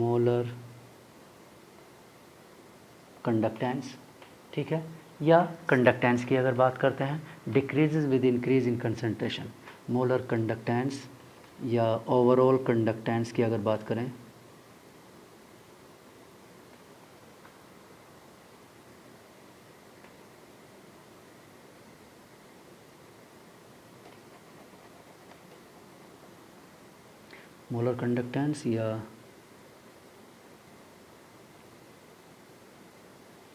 Molar conductance, ठीक है। या कंडक्टेंस की अगर बात करते हैं, decreases with increase in concentration, molar conductance या ओवरऑल कंडक्टेंस की अगर बात करें, मोलर कंडक्टेंस या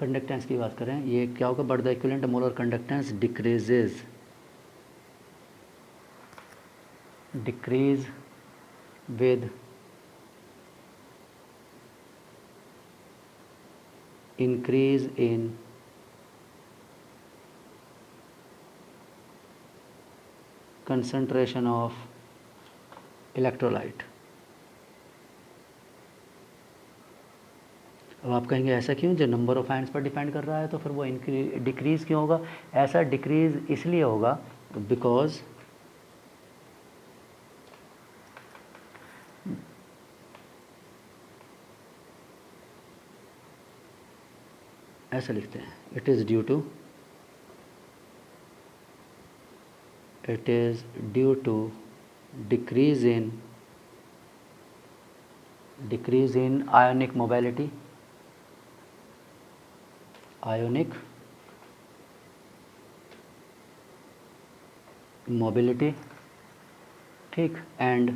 कंडक्टेंस की बात करें, ये क्या होगा, but the equivalent molar conductance decrease with increase in concentration of electrolyte. अब आप कहेंगे ऐसा क्यों, जो नंबर ऑफ आयन्स पर डिपेंड कर रहा है तो फिर वो डिक्रीज़ क्यों होगा? ऐसा डिक्रीज़ इसलिए होगा बिकॉज ऐसा लिखते हैं, it is due to decrease in ionic mobility, ionic mobility, ठीक, and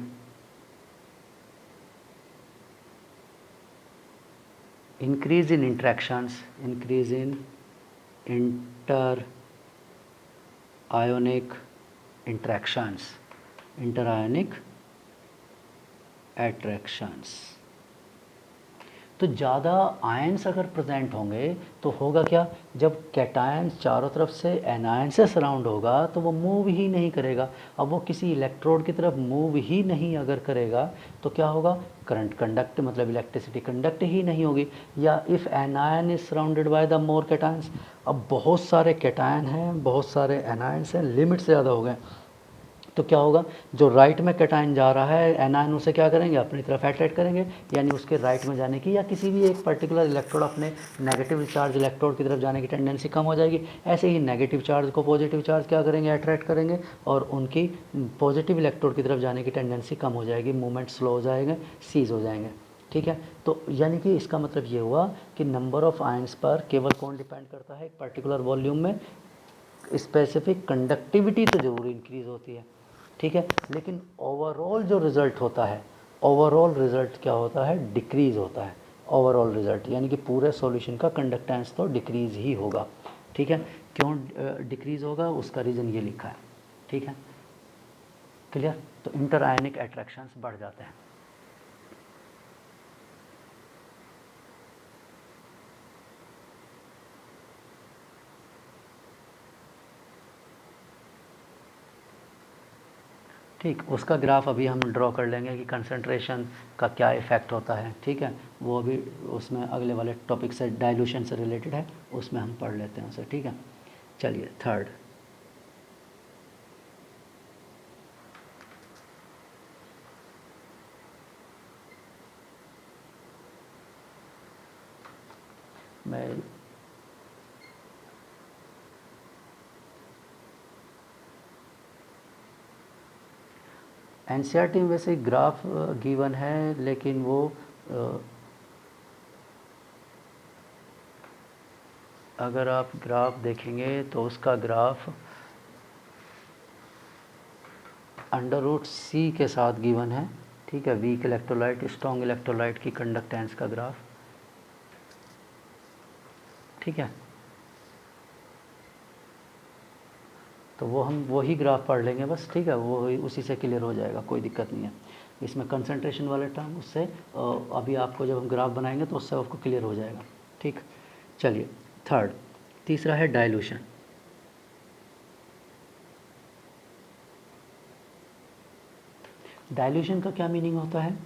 increase in interactions, increase in inter-ionic attractions। तो ज़्यादा आयंस अगर प्रेजेंट होंगे तो होगा क्या, जब कैटायंस चारों तरफ से एनायन से सराउंड होगा तो वो मूव ही नहीं करेगा। अब वो किसी इलेक्ट्रोड की तरफ मूव ही नहीं अगर करेगा तो क्या होगा, करंट कंडक्ट मतलब इलेक्ट्रिसिटी कंडक्ट ही नहीं होगी। या if anion is surrounded by the more cations, अब बहुत सारे कैटायन हैं, बहुत सारे एनायंस हैं, लिमिट से ज़्यादा हो गए, तो क्या होगा, जो राइट में कैटायन जा रहा है एनायन उसे क्या करेंगे, अपनी तरफ अट्रैक्ट करेंगे, यानी उसके राइट में जाने की या किसी भी एक पर्टिकुलर इलेक्ट्रोड अपने नेगेटिव चार्ज इलेक्ट्रोड की तरफ जाने की टेंडेंसी कम हो जाएगी। ऐसे ही नेगेटिव चार्ज को पॉजिटिव चार्ज क्या करेंगे, अट्रैक्ट करेंगे, और उनकी पॉजिटिव इलेक्ट्रोड की तरफ जाने की टेंडेंसी कम हो जाएगी, मूवमेंट स्लो हो जाएंगे, सीज हो जाएंगे, ठीक है। तो यानी कि इसका मतलब ये हुआ कि नंबर ऑफ आयंस पर केवल कौन डिपेंड करता है, एक पर्टिकुलर वॉल्यूम में स्पेसिफिक कंडक्टिविटी तो ज़रूर इंक्रीज़ होती है, ठीक है, लेकिन ओवरऑल जो रिज़ल्ट होता है, ओवरऑल रिज़ल्ट क्या होता है, डिक्रीज़ होता है। ओवरऑल रिज़ल्ट यानी कि पूरे सॉल्यूशन का कंडक्टेंस तो डिक्रीज़ ही होगा, ठीक है। क्यों डिक्रीज़ होगा, उसका रीज़न ये लिखा है, ठीक है, क्लियर। तो इंटर आयनिक अट्रैक्शंस बढ़ जाते हैं। ठीक, उसका ग्राफ अभी हम ड्रॉ कर लेंगे कि कंसंट्रेशन का क्या इफ़ेक्ट होता है, ठीक है, वो अभी उसमें अगले वाले टॉपिक से डाइल्यूशन से रिलेटेड है, उसमें हम पढ़ लेते हैं उसे, ठीक है। चलिए थर्ड, मैं एनसीईआरटी में वैसे ग्राफ गिवन है, लेकिन वो अगर आप ग्राफ देखेंगे तो उसका ग्राफ √C के साथ गिवन है, ठीक है, वीक इलेक्ट्रोलाइट स्ट्रॉन्ग इलेक्ट्रोलाइट की कंडक्टेंस का ग्राफ, ठीक है। तो वो हम वही ग्राफ पढ़ लेंगे बस, ठीक है, वो उसी से क्लियर हो जाएगा, कोई दिक्कत नहीं है इसमें। कंसंट्रेशन वाले टर्म उससे अभी आपको जब हम ग्राफ बनाएंगे तो उससे आपको क्लियर हो जाएगा, ठीक। चलिए थर्ड, तीसरा है डाइल्यूशन। डाइल्यूशन का क्या मीनिंग होता है,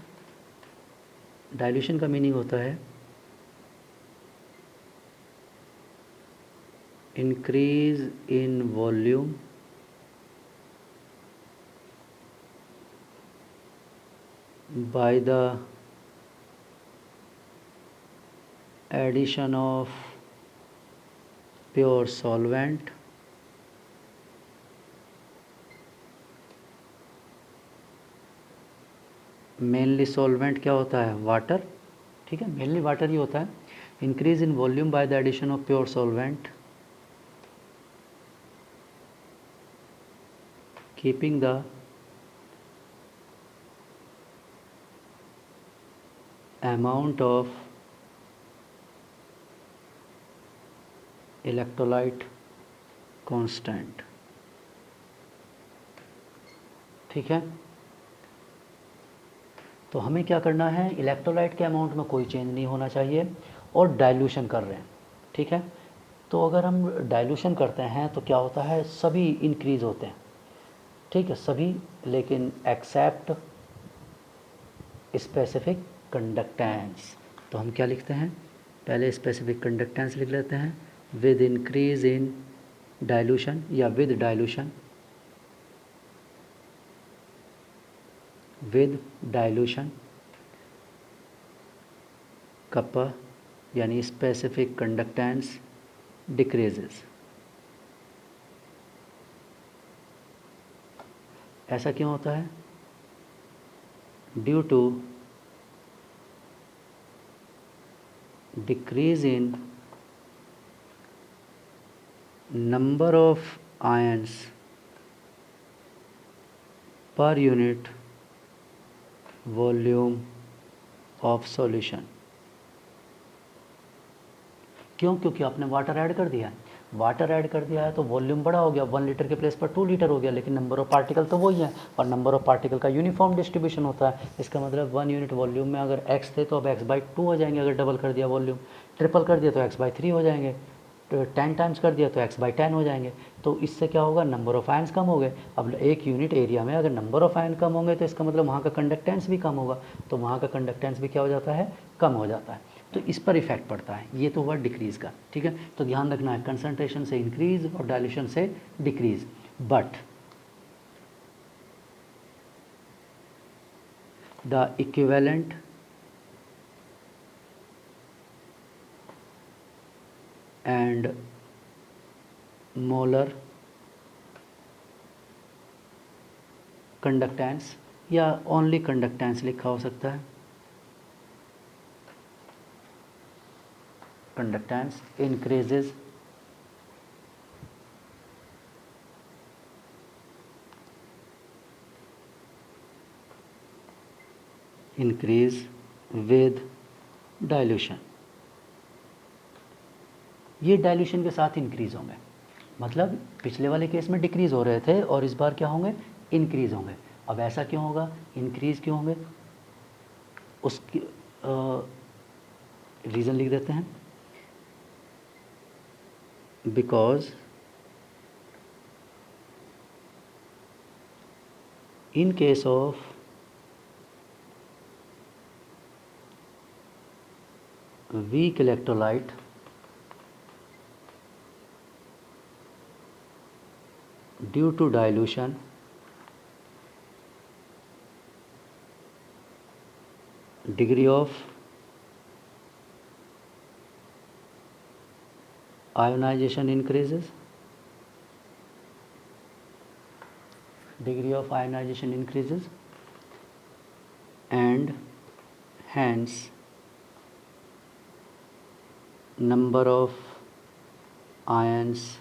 डाइल्यूशन का मीनिंग होता है increase in volume by the addition of pure solvent mainly solvent क्या होता है, वाटर, ठीक है, मेनली वाटर ही होता है। Increase in volume by the addition of pure solvent keeping the amount of electrolyte constant, ठीक है। तो हमें क्या करना है, इलेक्ट्रोलाइट के अमाउंट में कोई चेंज नहीं होना चाहिए और डाइल्यूशन कर रहे हैं, ठीक है। तो अगर हम डाइल्यूशन करते हैं तो क्या होता है, सभी इंक्रीज़ होते हैं, ठीक है, सभी, लेकिन एक्सेप्ट स्पेसिफिक कंडक्टेंस। तो हम क्या लिखते हैं, पहले स्पेसिफिक कंडक्टेंस लिख लेते हैं, विद इंक्रीज इन डाइल्यूशन या with dilution, with dilution kappa यानी स्पेसिफिक कंडक्टेंस डिक्रीजेस। ऐसा क्यों होता है, due to decrease in number of ions per unit volume of solution. क्यों, क्योंकि आपने वाटर ऐड कर दिया है, वाटर ऐड कर दिया है तो वॉल्यूम बड़ा हो गया, 1 लीटर के प्लेस पर 2 लीटर हो गया, लेकिन नंबर ऑफ पार्टिकल तो वही है, और नंबर ऑफ पार्टिकल का यूनिफॉर्म डिस्ट्रीब्यूशन होता है। इसका मतलब 1 यूनिट वॉल्यूम में अगर x थे तो अब x/2 हो जाएंगे, अगर डबल कर दिया वॉल्यूम, ट्रिपल कर दिया तो x/3 हो जाएंगे, 10 टाइम्स कर दिया तो x/10 हो जाएंगे। तो इससे क्या होगा, नंबर ऑफ आयन्स कम हो गए। अब एक यूनिट एरिया में अगर नंबर ऑफ आयन कम होंगे तो इसका मतलब वहाँ का कंडक्टेंस भी कम होगा, तो वहाँ का कंडक्टेंस भी क्या हो जाता है, कम हो जाता है। तो इस पर इफेक्ट पड़ता है, ये तो हुआ डिक्रीज़ का, ठीक है। तो ध्यान रखना है, कंसंट्रेशन से इंक्रीज और डाइल्यूशन से decrease, but the equivalent and molar conductance या ओनली कंडक्टेंस लिखा हो सकता है, conductance increases increase with dilution. ये डाइल्यूशन के साथ इंक्रीज होंगे, मतलब पिछले वाले केस में डिक्रीज हो रहे थे और इस बार क्या होंगे, इंक्रीज होंगे। अब ऐसा क्यों होगा, इंक्रीज क्यों होंगे, उसकी रीज़न लिख देते हैं, because in case of weak electrolyte due to dilution, degree of ionization increases, degree of ionization increases, and hence number of ions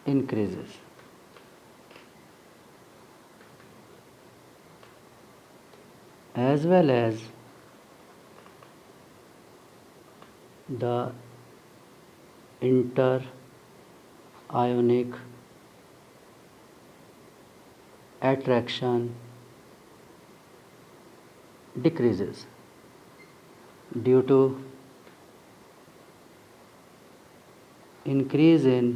increases. As well as the inter-ionic attraction decreases due to increase in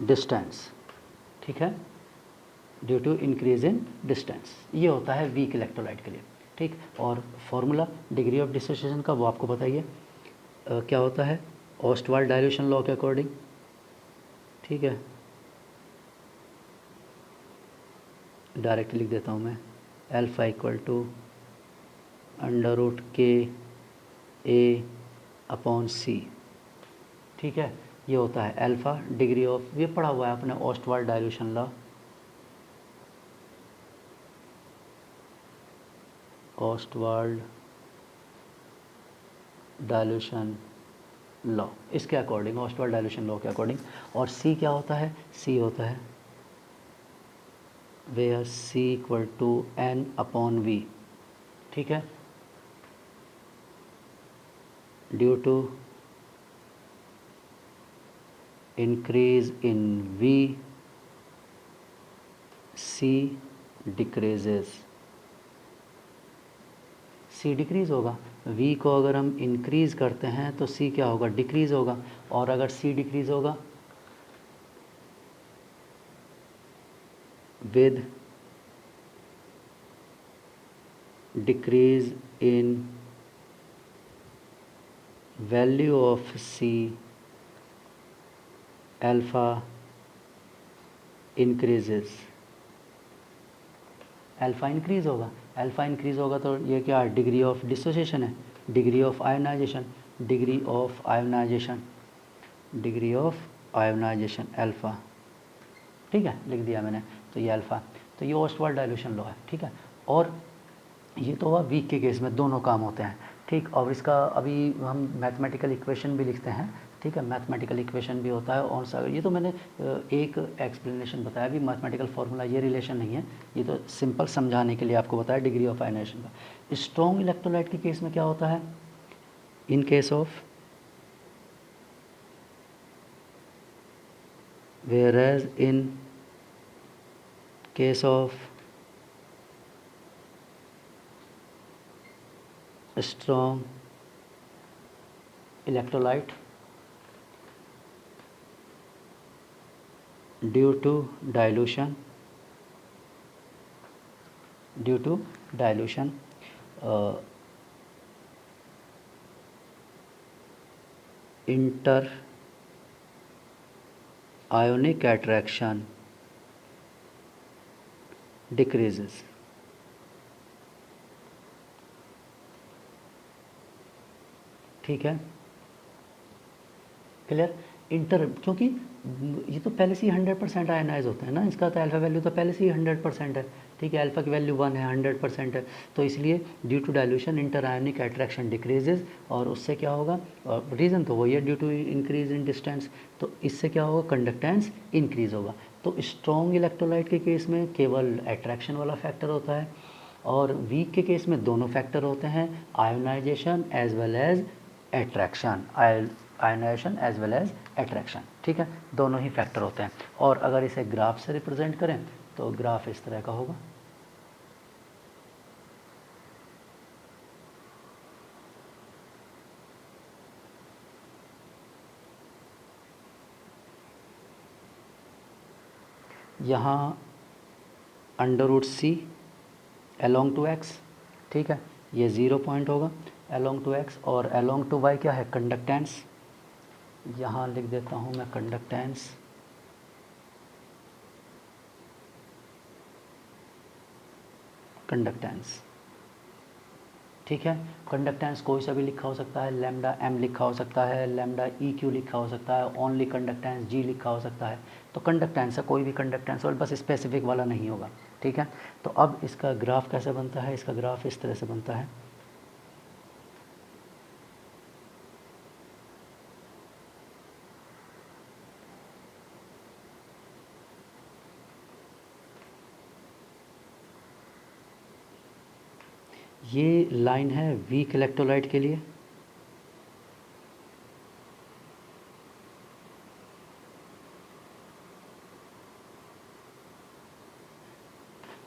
distance, ठीक है, due to increase in distance. ये होता है weak electrolyte के लिए, ठीक। और formula degree of dissociation का वो आपको बताइए क्या होता है, ओस्टवाल्ड डाइल्यूशन लॉ के अकॉर्डिंग, ठीक है, डायरेक्ट लिख देता हूँ मैं, अल्फा इक्वल टू √KA/C, ठीक है। ये होता है अल्फ़ा डिग्री ऑफ, ये पढ़ा हुआ है आपने ऑस्टवाल्ड डाइल्यूशन लॉ, ऑस्टवाल्ड डाइल्यूशन लॉ, इसके अकॉर्डिंग, ऑस्टवाल्ड डाइल्यूशन लॉ के अकॉर्डिंग। और सी क्या होता है, सी होता है वेयर C = N/V, ठीक है। Due to increase in V, C decreases, C decrease होगा। V को अगर हम इंक्रीज़ करते हैं तो C क्या होगा, डिक्रीज़ होगा। और अगर C डिक्रीज़ होगा with decrease in value of C, alpha increases, alpha increase होगा। अल्फ़ा इंक्रीज़ होगा तो ये क्या है, डिग्री ऑफ डिसोसिएशन है, degree of ionization, degree of ionization, degree of ionization alpha, ठीक है, लिख दिया मैंने। तो ये अल्फ़ा, तो ये ऑस्टवाल्ड डाइल्यूशन लॉ है, ठीक है। और ये तो हुआ वीक के केस में, दोनों काम होते हैं, ठीक। और इसका अभी हम मैथमेटिकल इक्वेशन भी लिखते हैं, ठीक है, मैथमेटिकल इक्वेशन भी होता है। और ये तो मैंने एक एक्सप्लेनेशन बताया, अभी मैथमेटिकल फार्मूला, ये रिलेशन नहीं है, ये तो सिंपल समझाने के लिए आपको बताया डिग्री ऑफ आयनाइजेशन का। स्ट्रॉन्ग इलेक्ट्रोलाइट के केस में क्या होता है, in case of whereas in case of strong electrolyte, due to dilution inter ionic attraction decreases, ठीक है, क्लियर। इंटर, क्योंकि ये तो पहले से ही 100% आयनाइज होता है ना, इसका तो अल्फ़ा वैल्यू तो पहले से ही 100% है, ठीक है, अल्फ़ा की वैल्यू 1 है, 100% है। तो इसलिए due to dilution inter ionic attraction decreases, और उससे क्या होगा, और रीज़न तो वही है, due to increase in distance, तो इससे क्या होगा, कंडक्टेंस इंक्रीज़ होगा। तो स्ट्रॉन्ग इलेक्ट्रोलाइट के केस में केवल अट्रैक्शन वाला फैक्टर होता है, और वीक के केस में दोनों फैक्टर होते हैं, ionization as well as attraction, ionization as well as attraction, ठीक है, दोनों ही फैक्टर होते हैं। और अगर इसे ग्राफ से रिप्रेजेंट करें तो ग्राफ इस तरह का होगा, यहाँ √C along टू x, ठीक है, ये 0 पॉइंट होगा along टू x, और along टू y क्या है, कंडक्टेंस, यहाँ लिख देता हूँ मैं कंडक्टेंस, ठीक है। कंडक्टेंस कोई सा भी लिखा हो सकता है, लैम्डा m लिखा हो सकता है, लैम्डा EQ लिखा हो सकता है, ओनली कंडक्टेंस G लिखा हो सकता है। तो कंडक्टेंस है, कोई भी कंडक्टेंस, और बस स्पेसिफिक वाला नहीं होगा, ठीक है। तो अब इसका ग्राफ कैसे बनता है, इसका ग्राफ इस तरह से बनता है, ये लाइन है वीक इलेक्ट्रोलाइट के लिए,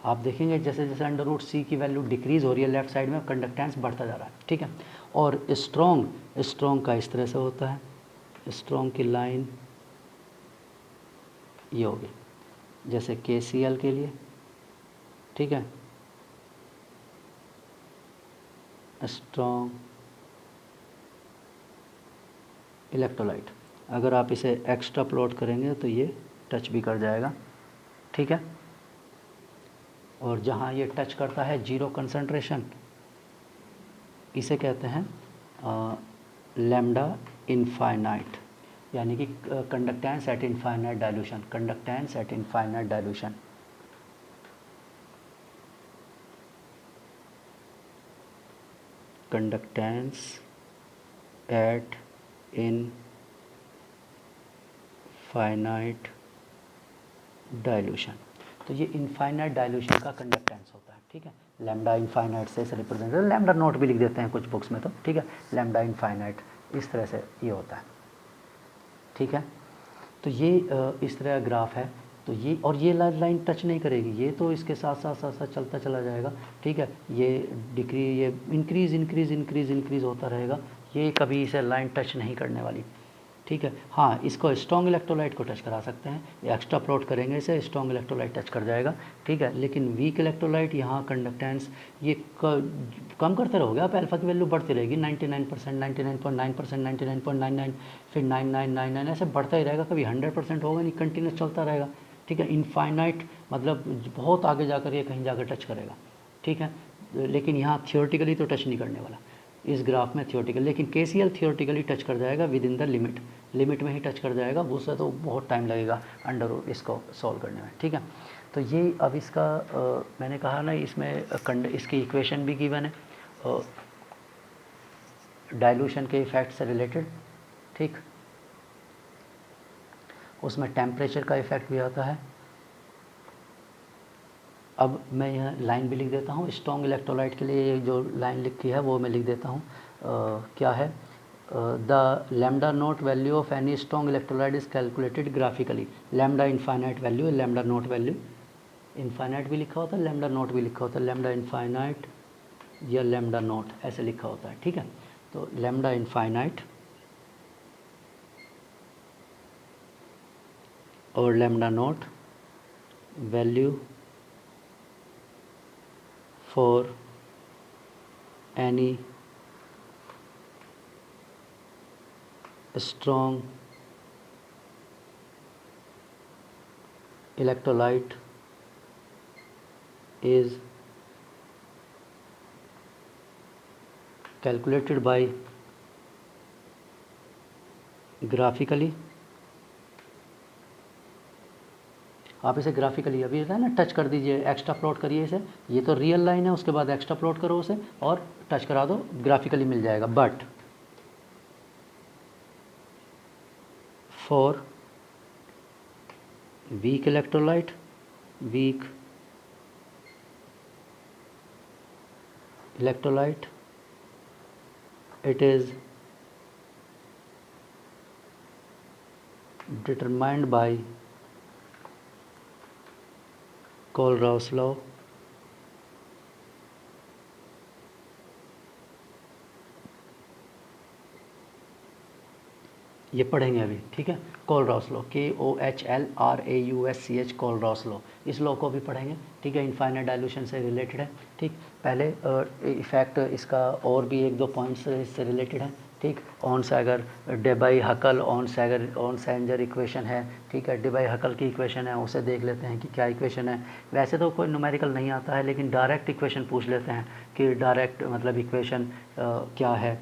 आप देखेंगे जैसे जैसे √C की वैल्यू डिक्रीज़ हो रही है लेफ्ट साइड में, कंडक्टेंस बढ़ता जा रहा है, ठीक है। और स्ट्रॉन्ग का इस तरह से होता है, स्ट्रॉन्ग की लाइन ये होगी जैसे KCl के लिए, ठीक है, स्ट्रॉन्ग इलेक्ट्रोलाइट। अगर आप इसे एक्स्ट्रा प्लॉट करेंगे तो ये टच भी कर जाएगा, ठीक है। और जहाँ ये टच करता है जीरो कंसंट्रेशन, इसे कहते हैं लैम्डा इनफाइनाइट, यानी कि conductance eight infinite dilution, conductance eight infinite dilution. Conductance eight infinite dilution. तो ये इनफाइनाइट डाइल्यूशन का कंडक्टेंस होता है, ठीक है। लैम्डा इनफाइनाइट से रिप्रेजेंट, लैम्डा नॉट भी लिख देते हैं कुछ बुक्स में तो, ठीक है। लैम्डा इनफाइनाइट इस तरह से ये होता है, ठीक है। तो ये इस तरह ग्राफ है। तो ये और ये लाइन टच नहीं करेगी, ये तो इसके साथ साथ साथ साथ चलता चला जाएगा, ठीक है। ये डिक्रीज, ये इंक्रीज़ इंक्रीज़ इंक्रीज़ इंक्रीज़ होता रहेगा, ये कभी इसे लाइन टच नहीं करने वाली, ठीक है। हाँ, इसको स्ट्रॉन्ग इलेक्ट्रोलाइट को टच करा सकते हैं, ये एक्स्ट्रा प्लॉट करेंगे इसे, स्ट्रॉन्ग इलेक्ट्रोलाइट टच कर जाएगा, ठीक है। लेकिन वीक इलेक्ट्रोलाइट यहाँ कंडक्टेंस ये कम करते रहोगे आप, अल्फ़ा की वैल्यू बढ़ती रहेगी, 99%, 99.9%, 99.99, फिर 9999 ऐसे बढ़ता ही रहेगा, कभी 100% होगा नहीं, कंटिन्यूस चलता रहेगा, ठीक है। इनफाइनाइट मतलब बहुत आगे जाकर ये कहीं जाकर टच करेगा, ठीक है। लेकिन यहाँ थियोरेटिकली तो टच नहीं करने वाला इस ग्राफ में, थियोरेटिकल। लेकिन केसीएल थियोरेटिकली टच कर जाएगा विद इन द लिमिट में ही टच कर जाएगा, उससे तो बहुत टाइम लगेगा अंडर इसको सॉल्व करने में, ठीक है। तो ये अब इसका मैंने कहा ना, इसमें इसकी इक्वेशन भी गिवन है डाइल्यूशन के इफ़ेक्ट से रिलेटेड, ठीक। उसमें टेम्परेचर का इफ़ेक्ट भी आता है। अब मैं यहाँ लाइन भी लिख देता हूँ, स्ट्रॉन्ग इलेक्ट्रोलाइट के लिए जो लाइन लिखी है वो मैं लिख देता हूँ, क्या है, the lambda note value of any strong electrolyte is calculated graphically. Lambda infinite value है, लैम्डा नोट वैल्यू, इनफाइनाइट भी लिखा होता है, लैम्डा नोट भी लिखा होता है, लैम्डा इनफाइनाइट या लैम्डा नोट ऐसे लिखा होता है, ठीक है। तो लैम्डा इनफाइनाइट और lambda note value for any strong electrolyte is calculated by graphically। आप इसे ग्राफिकली, अभी है ना, टच कर दीजिए, एक्स्ट्रा प्लॉट करिए इसे, ये तो रियल लाइन है, उसके बाद एक्स्ट्रा प्लॉट करो उसे और टच करा दो, ग्राफिकली मिल जाएगा। But for weak electrolyte, weak electrolyte it is determined by Kohlrausch law, ये पढ़ेंगे अभी, ठीक है। Kohlrausch law, KOHLRAUSCH, Kohlrausch law, इस लॉ को भी पढ़ेंगे, ठीक है। इनफाइनाइट डाइल्यूशन से रिलेटेड है, ठीक। पहले इफ़ेक्ट इसका और भी एक दो पॉइंट्स इससे रिलेटेड है, ठीक। On Saigal डेबाई Huckel on सैंजर equation है, ठीक है। डेबाई हकल की इक्वेशन है, उसे देख लेते हैं कि क्या इक्वेशन है। वैसे तो कोई न्यूमेरिकल नहीं आता है, लेकिन डायरेक्ट इक्वेशन पूछ लेते हैं कि डायरेक्ट मतलब इक्वेशन क्या है,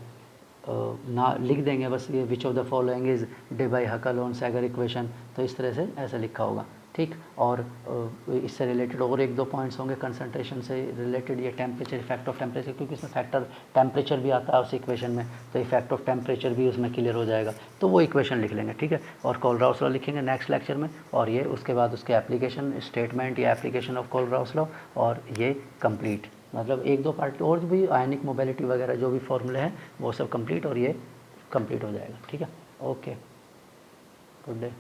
ना लिख देंगे बस, ये which of the following is Debye Huckel Onsager equation, तो इस तरह से ऐसे लिखा होगा, ठीक। और इससे रिलेटेड और एक दो पॉइंट्स होंगे कंसंट्रेशन से रिलेटेड, ये टेम्परेचर, इफेक्ट ऑफ टेम्परेचर, क्योंकि इसमें फैक्टर टेम्परेचर भी आता है उस इक्वेशन में, तो इफेक्ट ऑफ टेम्परेचर भी उसमें क्लियर हो जाएगा, तो वो इक्वेशन लिख लेंगे, ठीक है। और कोलराउस लॉ लिखेंगे नेक्स्ट लेक्चर में, और ये उसके बाद उसके एप्लीकेशन स्टेटमेंट या एप्लीकेशन ऑफ कोलराउस लॉ, और ये कंप्लीट, मतलब एक दो पार्ट और भी आयनिक मोबिलिटी वगैरह जो भी फॉर्मूले हैं वो सब कंप्लीट, और ये कंप्लीट हो जाएगा, ठीक है। Okay, good day.